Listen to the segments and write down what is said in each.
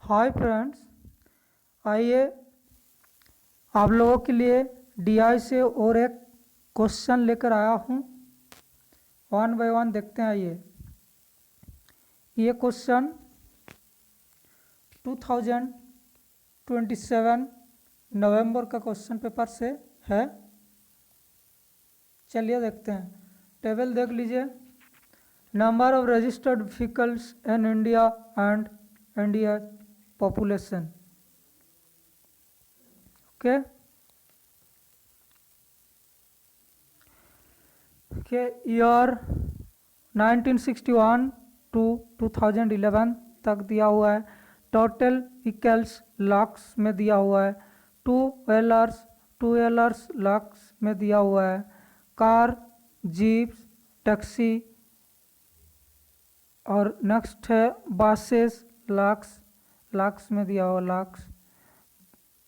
Hi friends, आइए आप लोगों के लिए डीआई से और एक क्वेश्चन लेकर आया हूँ। वन बाय वन देखते हैं। आइए, ये क्वेश्चन 2027 नवंबर का क्वेश्चन पेपर से है। चलिए देखते हैं। टेबल देख लीजिए। Number of registered vehicles in India and India population. Okay. Year 1961 to 2011 तक दिया हुआ है। टोटल व्हीकल्स लाख्स में दिया हुआ है। टू व्हीलर्स लाख्स में दिया हुआ है। कार, जीप्स, टैक्सी और नेक्स्ट है बसेस लाख्स में दिया हुआ। लाख्स,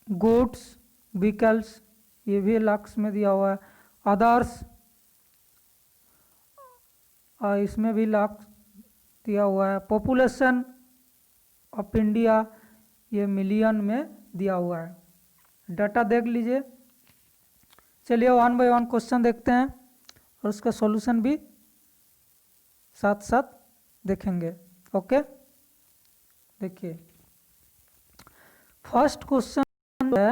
गुड्स व्हीकल्स ये भी लाख्स में दिया हुआ है। अदर्स इसमें भी लाख दिया हुआ है। पॉपुलेशन ऑफ इंडिया ये मिलियन में दिया हुआ है। डाटा देख लीजिए। चलिए वन बाय वन क्वेश्चन देखते हैं और उसका सॉल्यूशन भी साथ साथ देखेंगे। ओके, देखिए फर्स्ट क्वेश्चन है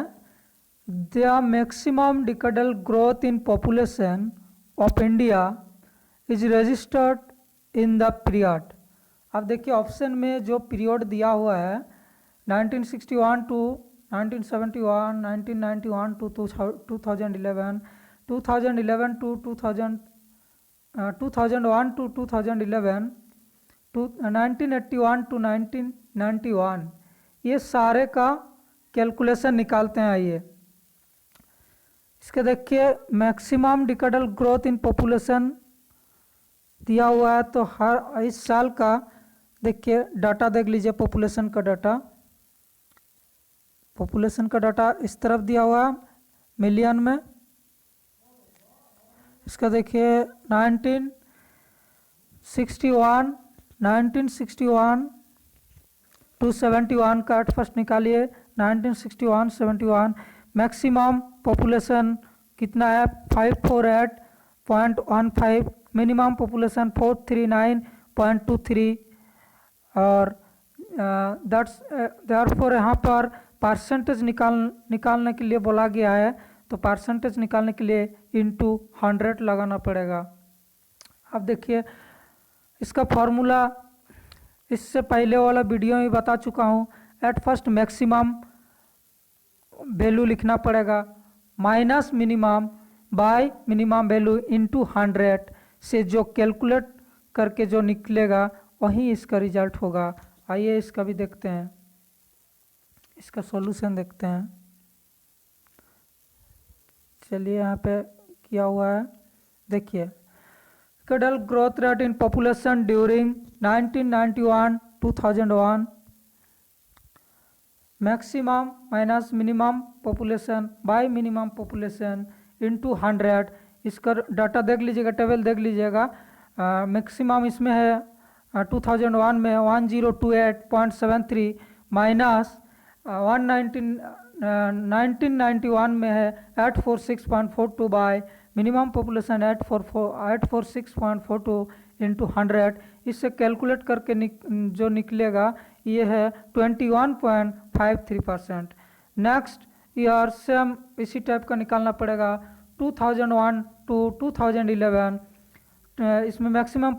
the maximum decadal growth in population of India is registered in the period. अब देखिए ऑप्शन में जो पीरियड दिया हुआ है 1961 to 1971, 1991 to 2011, 2011 to 2001 to 2011, 1981 to 1991, ये सारे का कैलकुलेशन निकालते हैं। आइए इसके देखिए maximum decadal growth in population दिया हुआ है, तो हर इस साल का देखिए डाटा देख लीजिए। पॉपुलेशन का डाटा इस तरफ दिया हुआ है मिलियन में। इसका देखिए 1961 टू 71 का एट फर्स्ट निकालिए। 1961-71 मैक्सिमम पॉपुलेशन कितना है 548.15, मिनिमम पॉपुलेशन 439.23 और देयरफॉर यहाँ पर परसेंटेज निकालने के लिए बोला गया है, तो परसेंटेज निकालने के लिए इंटू 100 लगाना पड़ेगा। अब देखिए इसका फॉर्मूला इससे पहले वाला वीडियो में बता चुका हूँ। एट फर्स्ट मैक्सिमम वैल्यू लिखना पड़ेगा minus minimum bye minimum value into 100 से जो कैलकुलेट करके जो निकलेगा वही इसका रिजल्ट होगा। आइए इसका भी देखते हैं, इसका सॉल्यूशन देखते हैं। चलिए यहाँ पे किया हुआ है, देखिए decadal growth rate in population during 1991-2001, maximum minus minimum population bye minimum population into 100। इसका डाटा देख लीजिएगा, टेबल देख लीजिएगा। मैक्सिमम इसमें है 2001 में 1028.73 माइनस 1991 में है 846.42 बाय मिनिमम पॉपुलेशन 846.42 इंटू 100। इससे कैलकुलेट करके जो निकलेगा ये है 21.53%। नेक्स्ट ईयर सेम इसी टाइप का निकालना पड़ेगा 2001 टू 2011। इसमें मैक्सिमम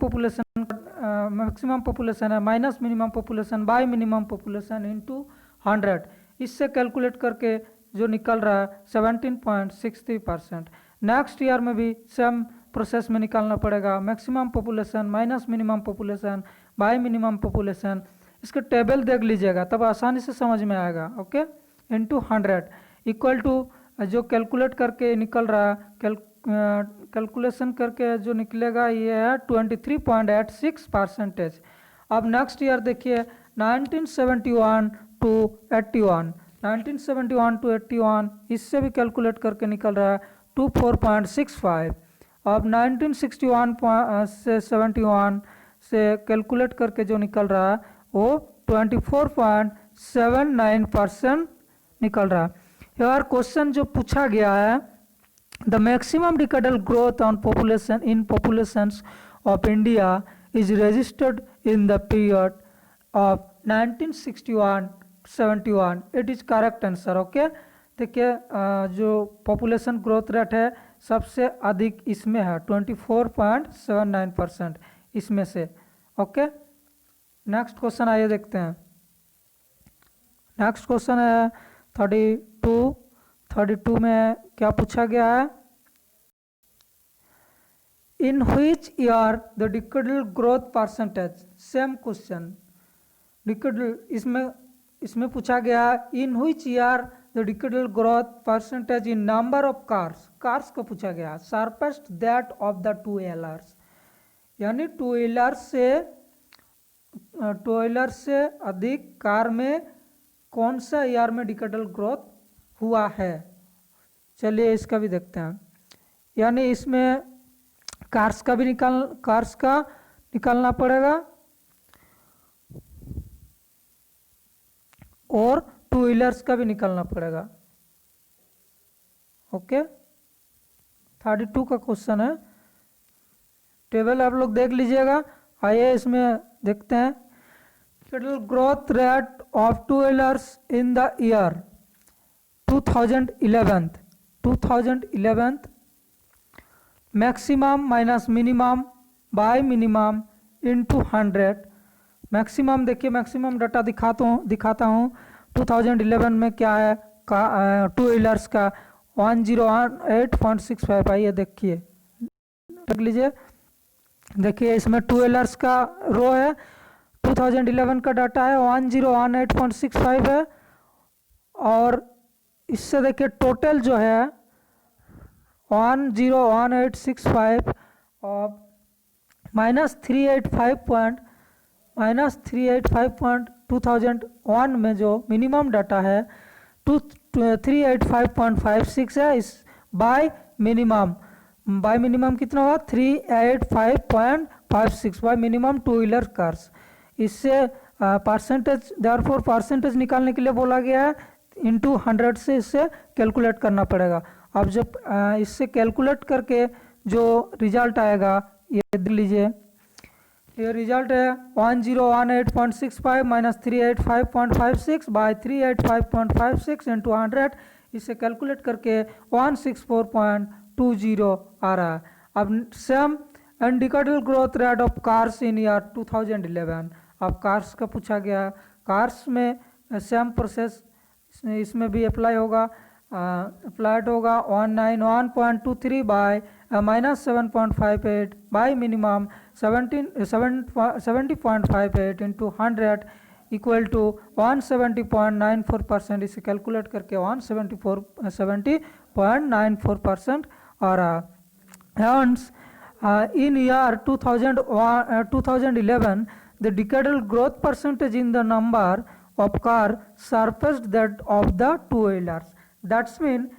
पॉपुलेशन है minus minimum population bye minimum population into 100। इससे कैलकुलेट करके जो निकल रहा है 17.63%। नेक्स्ट ईयर में भी सेम प्रोसेस में निकालना पड़ेगा maximum population minus minimum population bye minimum population. इसका टेबल देख लीजिएगा तब आसानी से समझ में आएगा। ओके, इंटू 100 इक्वल टू जो कैलकुलेट करके निकल रहा है कैलकुलेशन करके जो निकलेगा ये है 23.86%। अब नेक्स्ट ईयर देखिए 1971 टू 81, इससे भी कैलकुलेट करके निकल रहा है 24.65। अब 1961 से 71 से कैलकुलेट करके जो निकल रहा है वो 24.65 2.79% निकल रहा है। यार क्वेश्चन जो पूछा गया है, the maximum decadal growth on population in populations of India is registered in the period of 1961-71। It is correct answer. Okay, देखिए जो पॉपुलेशन ग्रोथ रेट है सबसे अधिक इसमें है 24.79% इसमें से। ओके, नेक्स्ट क्वेश्चन आइए देखते हैं। नेक्स्ट क्वेश्चन है 32 में क्या पूछा गया है, in which year the decadal growth percentage, same question decadal इसमें पूछा गया है, in which year the decadal growth percentage in number of cars को पूछा गया, sharpest that of the two wheelers, यानी टू व्हीलर से अधिक कार में कौन सा ईयर में डिकेडल ग्रोथ हुआ है। चलिए इसका भी देखते हैं, यानी इसमें कार्स का निकालना पड़ेगा और टू व्हीलर्स का भी निकालना पड़ेगा। ओके, 32 का क्वेश्चन है, टेबल आप लोग देख लीजिएगा। आइए इसमें देखते हैं, decadal growth rate of two wheelers in the year 2011 maximum minus minimum bye minimum into 100। Maximum देखिए, मैक्सिमम डाटा दिखाता हूँ 2011 में क्या है टू व्हीलर्स का 108.65। आइए देखिए, देख लीजिए, देखिए इसमें टू व्हीलर्स का रो है, 2011 का डाटा है 1018.65 है, और इससे देखिए टोटल जो है 101865 और -385.2001 में जो मिनिमम डाटा है 385.56 है। इस बाय मिनिमम कितना हुआ 385.56 bye minimum two wheeler cars. इससे परसेंटेज निकालने के लिए बोला गया है, इंटू 100 से इसे कैलकुलेट करना पड़ेगा। अब जब इससे कैलकुलेट करके जो रिजल्ट आएगा ये देख लीजिए, ये रिजल्ट है 1018.65 माइनस 385.56 बाय 385.56 इंटू 100। इसे कैलकुलेट करके 164.20 आ रहा है। अब same decadal growth rate of cars in year 2011। अब कार्स का पूछा गया, कार्स में सेम प्रोसेस इसमें भी अप्लाइड होगा 191.23 by minus 7.58 by minimum 70.58 into 100 equal to 170.94%। इसे कैलकुलेट करके 170.94% आ रहा। Hence, in year 2011, the decadal growth percentage in the number of car surpassed that of the two wheelers. That's mean,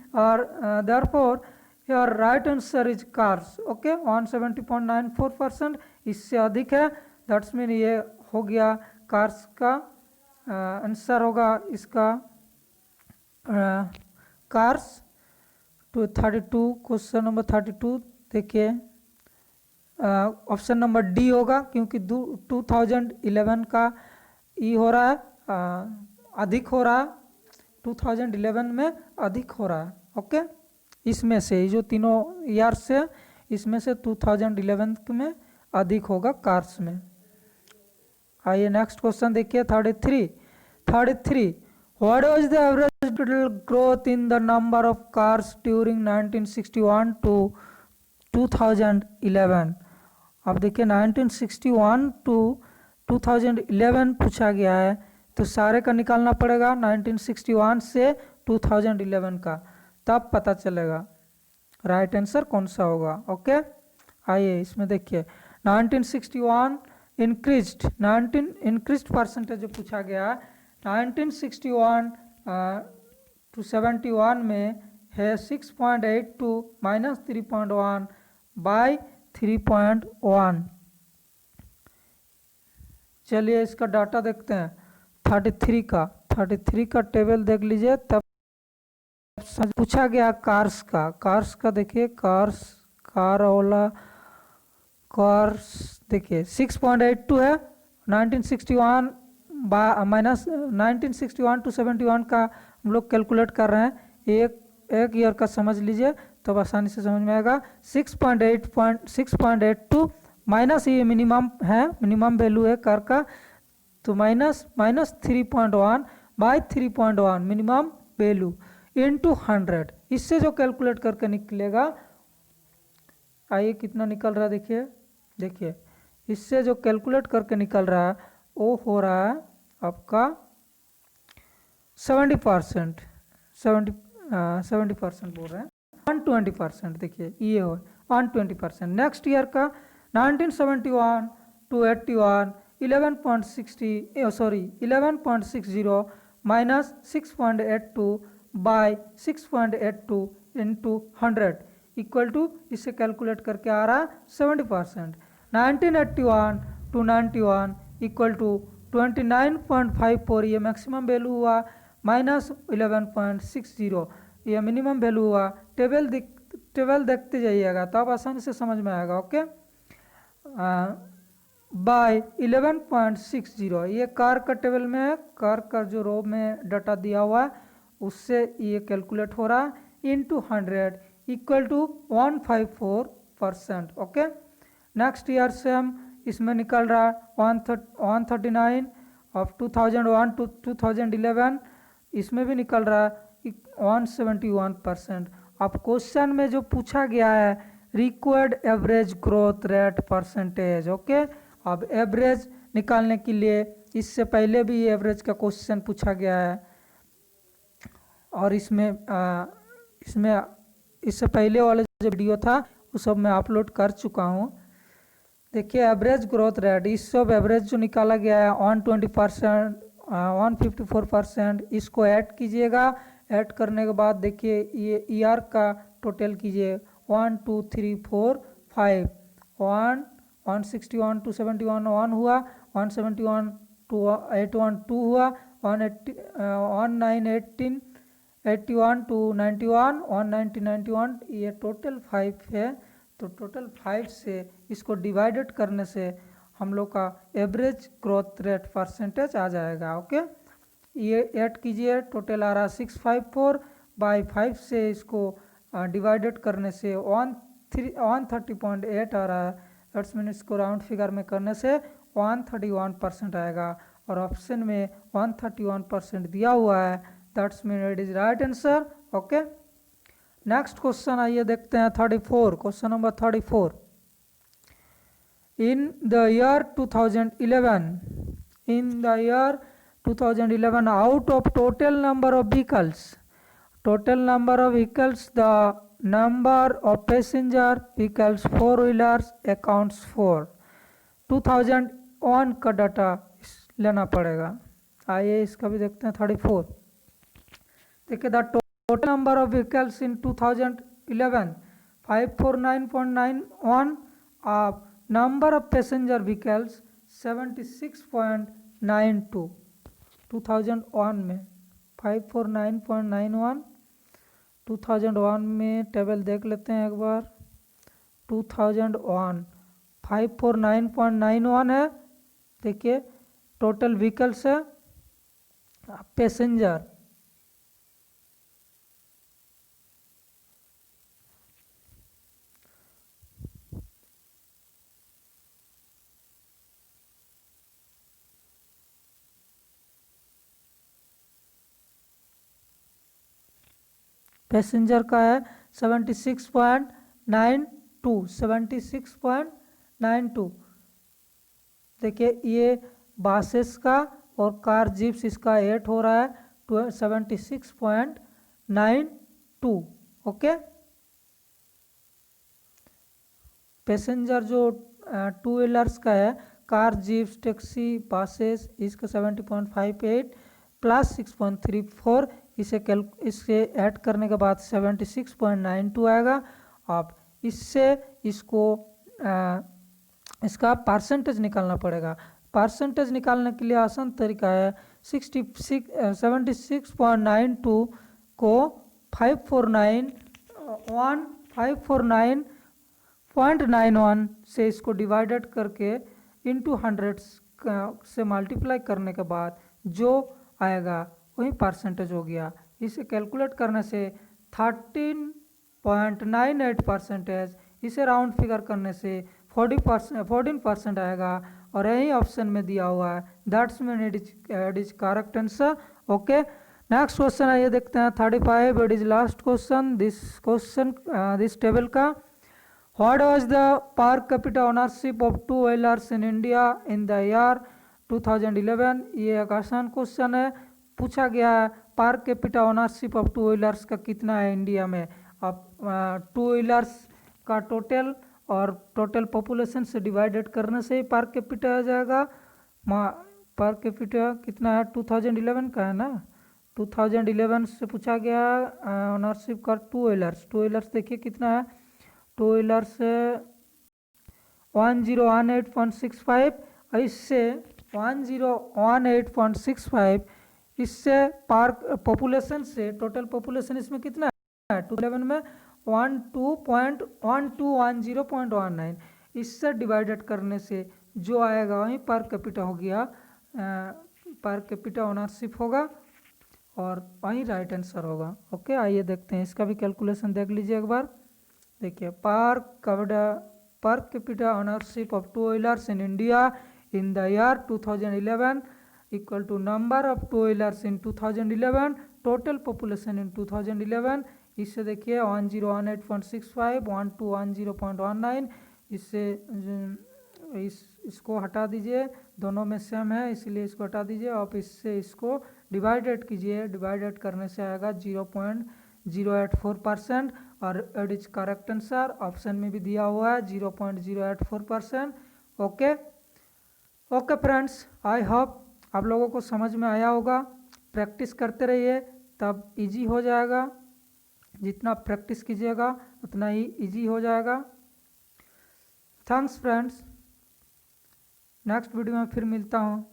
therefore, your right answer is cars. Okay, 170.94%। इससे अधिक है, that's mean ये हो गया cars का answer होगा इसका cars. 32 question number 32 देखिए, ऑप्शन नंबर डी होगा, क्योंकि 2011 का ई हो रहा है, अधिक हो रहा है, 2011 में अधिक हो रहा है। ओके, इसमें से जो तीनों ईयर से इसमें से 2011 में अधिक होगा कार्स में। आइए नेक्स्ट क्वेश्चन देखिए 33 what was the average growth in the number of cars during 1961 to 2011। अब देखिए 1961 टू 2011 पूछा गया है, तो सारे का निकालना पड़ेगा 1961 से 2011 का, तब पता चलेगा राइट आंसर कौन सा होगा। ओके, आइए इसमें देखिए 1961 इंक्रीज्ड परसेंटेज जो पूछा गया 1961 टू 71 में है 6.82 माइनस 3.1 बाय 3.1। चलिए इसका डाटा देखते हैं 33 33 का टेबल देख लीजिए। तब पूछा गया कार्स का देखिए, कार ओला कार्स देखिए 6.82 है। 1961 माइनस 1961 टू 71 का हम लोग कैलकुलेट कर रहे हैं। एक ईयर का समझ लीजिए तो आसानी से समझ में आएगा। 6.82 माइनस ये मिनिमम है, मिनिमम वैल्यू है कार का, तो minus 3.1 by 3.1 minimum value into 100। इससे जो कैलकुलेट करके निकलेगा, आइए कितना निकल रहा है देखिए इससे जो कैलकुलेट करके निकल रहा है वो हो रहा है आपका 70%, 70% बोल रहे हैं, 120%। देखिए ये हो 120%। नेक्स्ट ईयर का 1971 to 81 11.60 minus 6.82 by 6.82 into 100 equal to, इससे कैलकुलेट करके आ रहा है 70%। 1981 टू 91 इक्वल टू 29.54 ये मैक्सिमम वैल्यू हुआ, माइनस 11.60 ये मिनिमम वैल्यू हुआ। टेबल देखते जाइएगा तो आप आसानी से समझ में आएगा। ओके, बाय 11.60 ये कार का टेबल में है, कार का जो रो में डाटा दिया हुआ है उससे ये कैलकुलेट हो रहा है, into 100 equal to 154%। Okay, next year से हम इसमें निकल रहा है 139 ऑफ 2001 टू 2011, इसमें भी निकल रहा है 171%। अब क्वेश्चन में जो पूछा गया है required average growth rate percentage. Okay, अब एवरेज निकालने के लिए इससे पहले भी एवरेज का क्वेश्चन पूछा गया है और इसमें इससे पहले वाला जो वीडियो था वो सब मैं अपलोड कर चुका हूँ। देखिए एवरेज ग्रोथ रेट, इस सब एवरेज जो निकाला गया है 120%, 154%, इसको ऐड कीजिएगा। ऐड करने के बाद देखिए ये ईयर का टोटल कीजिए 1 2 3 4 5 161 टू 71 1 हुआ, 171 टू 81 2 हुआ, 1918 81 टू 91 190 91 ये टोटल 5 है। तो टोटल 5 से इसको डिवाइडेड करने से हम लोग का एवरेज ग्रोथ रेट परसेंटेज आ जाएगा। ओके, ये ऐड कीजिए, टोटल आ रहा 654 बाई 5 से इसको डिवाइडेड करने से 130.8 आ रहा है। दैट्स मीन इसको राउंड फिगर में करने से 131% आएगा और ऑप्शन में 131% दिया हुआ है। That's mean it is right answer. Okay, next question आइए देखते हैं 34, question number 34। In the year 2011 out of total number of vehicles the number of passenger vehicles 4-wheelers accounts for 2001 का डाटा लेना पड़ेगा। आइए इसका भी देखते हैं 34। देखिए the total number of vehicles in 2011 549.91 of number of passenger vehicles 76.92। 2001 में 549.91, 2001 में टेबल देख लेते हैं एक बार। 2001 549.91 है। देखिए टोटल व्हीकल्स है, पैसेंजर का है 76.92। देखिए ये बसेस का और कार जीप्स इसका 8 हो रहा है 76.92। ओके, पैसेंजर जो 2 व्हीलर्स का है, कार जीप्स टैक्सी बसेस, इसका 70.58 प्लस 6.34, इससे ऐड करने के बाद 76.92 आएगा। अब इससे इसको इसका परसेंटेज निकालना पड़ेगा। परसेंटेज निकालने के लिए आसान तरीका है, 76.92 को 549.91 से इसको डिवाइडेड करके इनटू हंड्रेड्स से मल्टीप्लाई करने के बाद जो आएगा वही परसेंटेज हो गया। इसे कैलकुलेट करने से 13.98 परसेंटेज, इसे राउंड फिगर करने से 14% आएगा और यही ऑप्शन में दिया हुआ है। That's mean it is correct answer. Okay, next question आइए देखते हैं 35। It is last question this table का। What was the per capita ownership of two wheelers in India in the year 2011? ये एक आसान क्वेश्चन है। पूछा गया है पर capita ownership of two wheelers का कितना है इंडिया में। अब टू व्हीलर्स का टोटल और टोटल पॉपुलेशन से डिवाइडेड करने से ही पर कैपिटा आ जाएगा। पर कैपिटा कितना है 2011 का है ना। 2011 से पूछा गया ओनरशिप का टू व्हीलर्स देखिए कितना है। टू व्हीलर्स 1018.65, इससे 1018.65 इससे पर पॉपुलेशन से टोटल पॉपुलेशन इसमें कितना है 2011 में 12.1210.19, इससे डिवाइडेड करने से जो आएगा वही पर कैपिटा हो गया, पर कैपिटा ओनरशिप होगा और वही राइट आंसर होगा। ओके, आइए देखते हैं इसका भी कैलकुलेशन देख लीजिए एक बार। देखिए per capita ownership of two wheelers in India in the year 2011 equal to number of two wheelers in 2011 total population in 2011। इससे देखिए 1018.65 1210.19, इससे इसको हटा दीजिए, दोनों में सेम है इसलिए इसको हटा दीजिए। आप इससे इसको डिवाइडेड कीजिए, डिवाइडेड करने से आएगा 0.084% और it is correct answer. Option में भी दिया हुआ है 0.084%। ओके फ्रेंड्स, आई होप आप लोगों को समझ में आया होगा। प्रैक्टिस करते रहिए तब इजी हो जाएगा। जितना प्रैक्टिस कीजिएगा उतना ही इजी हो जाएगा। थैंक्स फ्रेंड्स, नेक्स्ट वीडियो में फिर मिलता हूँ।